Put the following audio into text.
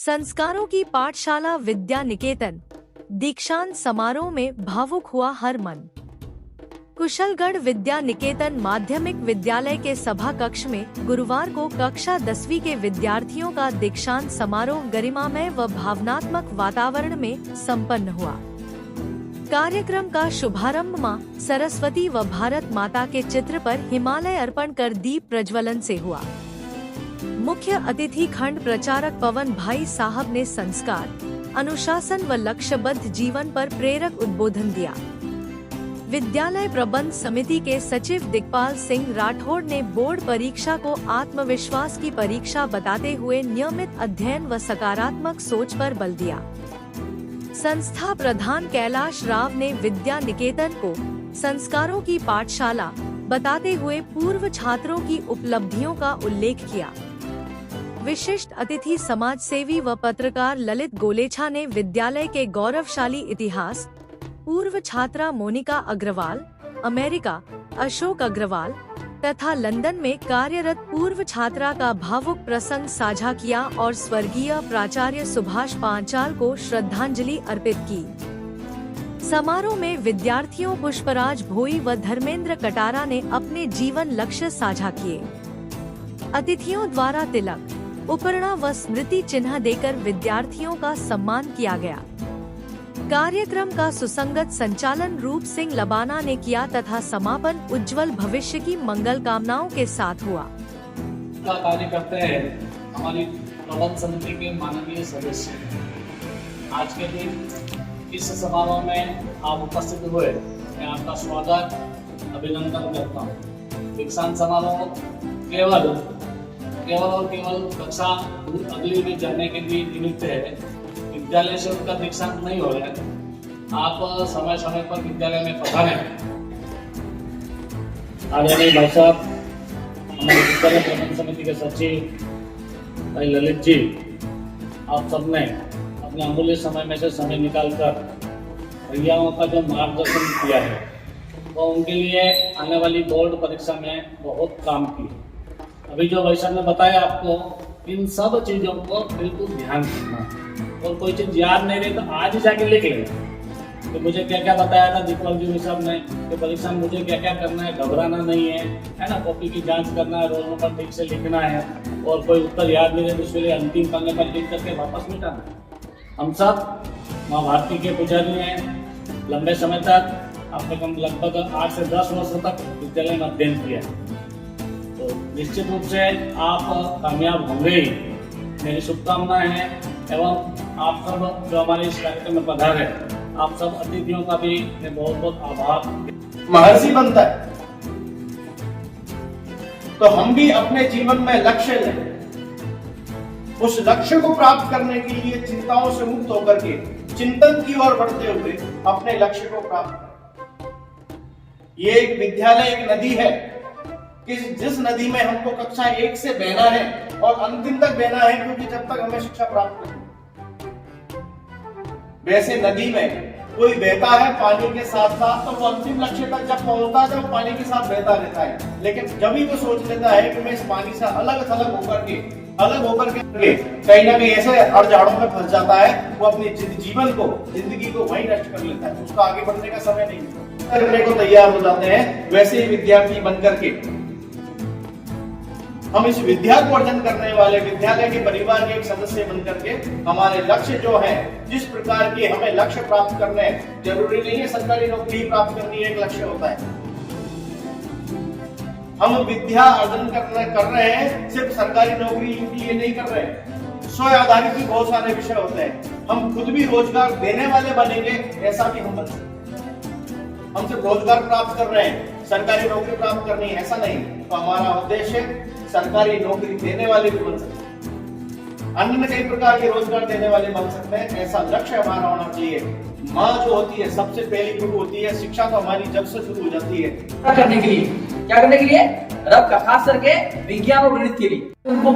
संस्कारों की पाठशाला विद्या निकेतन दीक्षांत समारोह में भावुक हुआ हर मन। कुशलगढ़ विद्या निकेतन माध्यमिक विद्यालय के सभा कक्ष में गुरुवार को कक्षा 10वीं के विद्यार्थियों का दीक्षांत समारोह गरिमामय व भावनात्मक वातावरण में संपन्न हुआ। कार्यक्रम का शुभारंभ मां सरस्वती व भारत माता के चित्र पर हिमालय अर्पण कर दीप प्रज्वलन से हुआ। मुख्य अतिथि खंड प्रचारक पवन भाई साहब ने संस्कार, अनुशासन व लक्ष्यबद्ध जीवन पर प्रेरक उद्बोधन दिया। विद्यालय प्रबंध समिति के सचिव दिग्पाल सिंह राठौड़ ने बोर्ड परीक्षा को आत्मविश्वास की परीक्षा बताते हुए नियमित अध्ययन व सकारात्मक सोच पर बल दिया। संस्था प्रधान कैलाश राव ने विद्या निकेतन को संस्कारों की पाठशाला बताते हुए पूर्व छात्रों की उपलब्धियों का उल्लेख किया। विशिष्ट अतिथि समाज सेवी व पत्रकार ललित गोलेछा ने विद्यालय के गौरवशाली इतिहास, पूर्व छात्रा मोनिका अग्रवाल, अमेरिका अशोक अग्रवाल तथा लंदन में कार्यरत पूर्व छात्रा का भावुक प्रसंग साझा किया और स्वर्गीय प्राचार्य सुभाष पांचाल को श्रद्धांजलि अर्पित की। समारोह में विद्यार्थियों पुष्पराज भोई व धर्मेंद्र कटारा ने अपने जीवन लक्ष्य साझा किए। अतिथियों द्वारा तिलक, उपरणा व स्मृति चिन्ह देकर विद्यार्थियों का सम्मान किया गया। कार्यक्रम का सुसंगत संचालन रूप सिंह लबाना ने किया तथा समापन उज्जवल भविष्य की मंगल कामनाओं के साथ हुआ। कार्य करते हैं हमारी प्रबंध समिति के माननीय सदस्य। आज के दिन इस समारोह में आप उपस्थित हुए, मैं आपका स्वागत अभिनंदन करता हूँ। दीक्षांत समारोह केवल कक्षा अगली में जाने के लिए निमित्त है। विद्यालय से उनका दीक्षांत नहीं हो रहा है। आप समय समय पर विद्यालय में पधारें। आदरणीय भाई साहब, हमारे विद्यालय प्रबंध समिति के सचिव भाई ललित जी, आप सबने अपने अमूल्य समय में से समय निकालकर भैयाओं का जो मार्गदर्शन किया है वो उनके लिए आने वाली बोर्ड परीक्षा में बहुत काम की। अभी जो भाई साहब ने बताया आपको, इन सब चीजों को बिल्कुल ध्यान रखना और कोई चीज याद नहीं रही तो आज ही जाके लिख लेना कि मुझे क्या क्या बताया था दीपक जी साहब ने कि परीक्षा में मुझे क्या क्या करना है, घबराना नहीं है ना, कॉपी की जांच करना है, रोल नंबर ठीक से लिखना है और कोई उत्तर याद नहीं रहे तो उसके लिए अंतिम पन्ने पर लिख करके वापस मिटाना है। हम सब माँ भारती के पुजारी हैं। लंबे समय तक आपने कम लगभग 8 से 10 वर्षों तक विद्यालय में अध्ययन किया है, तो निश्चित रूप से आप कामयाब होंगे ही। मेरी शुभकामनाएं हैं एवं आप सब जो हमारे इस कार्यक्रम में पधारे, आप सब अतिथियों का भी मैं बहुत बहुत आभार। महर्षि बनता है तो हम भी अपने जीवन में लक्ष्य लें। उस लक्ष्य को प्राप्त करने के लिए चिंताओं से मुक्त होकर के चिंतन की ओर बढ़ते हुए अपने लक्ष्य को प्राप्त करें। ये एक विद्यालय एक नदी है कि जिस नदी में हमको कक्षा 1 से बहना है और अंतिम तक बहना है, क्योंकि जब तक हमें शिक्षा प्राप्त करनी। वैसे नदी में कोई बहता है पानी के साथ साथ, तो वो अंतिम लक्ष्य तक जब पहुंचता है वो पानी के साथ बहता रहता है, लेकिन जब ही वो सोच लेता है कि मैं इस पानी से अलग होकर के कहीं ना कहीं ऐसे अड़जाड़ों में फंस जाता है, वो अपनी जिंदगी को वहीं नष्ट कर लेता है। उसका आगे बढ़ने का समय नहीं करने को तैयार हो जाते हैं। वैसे ही विद्यार्थी बनकर के हम इस विद्या को अर्जन करने वाले विद्यालय के परिवार के एक सदस्य बनकर के हमारे लक्ष्य जो है, जिस प्रकार के हमें लक्ष्य प्राप्त करने हैं, जरूरी नहीं है सरकारी नौकरी प्राप्त करनी एक लक्ष्य होता है। हम विद्या अर्जन कर रहे हैं, सिर्फ सरकारी नौकरी के लिए नहीं कर रहे हैं। स्व आधारित भी बहुत सारे विषय होते हैं। हम खुद भी रोजगार देने वाले बनेंगे, ऐसा भी हम बन सकते। हम सिर्फ रोजगार प्राप्त कर रहे हैं, सरकारी नौकरी प्राप्त करनी है ऐसा नहीं। तो हमारा उद्देश्य सरकारी नौकरी देने वाले भी बन सकते हैं, अन्य कई प्रकार के रोजगार देने वाले बन सकते हैं, ऐसा लक्ष्य हमारा होना चाहिए। माँ जो होती है सबसे पहली गुरु होती है। शिक्षा तो हमारी जब से शुरू हो जाती है क्या करने के लिए रब का खास करके विज्ञान और गणित के लिए उनको